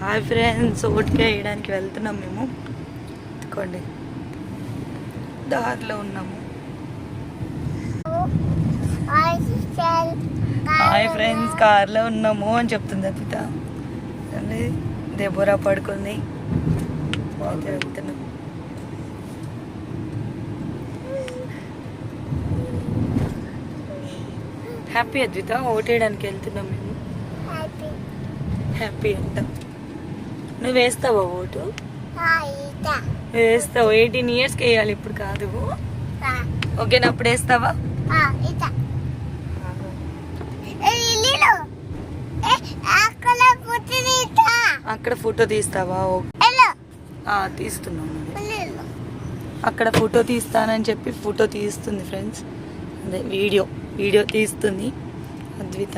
Hi friends, ఓటుకే వేయడానికి వెళ్తున్నాం మేము. తీసుకోండి, దారిలో ఉన్నాము. హాయ్ ఫ్రెండ్స్, కార్లో ఉన్నాము అని చెప్తుంది అర్పిత. దెబోరా పడుకుంది. అయితే వెళ్తున్నాం. హ్యాపీ అద్విత, ఓటేయడానికి వెళ్తున్నాం మేము. హ్యాపీ అంట. నువ్వు వేస్తావా ఓటు? వేస్తావు. 18 yearsకి వేయాలి, ఇప్పుడు కాదు. ఓకేనా? అప్పుడు వేస్తావా? అక్కడ ఫోటో తీస్తావా? తీస్తున్నాను. అక్కడ ఫోటో తీస్తానని చెప్పి ఫోటో తీస్తుంది ఫ్రెండ్స్. అదే వీడియో తీస్తుంది అద్విత.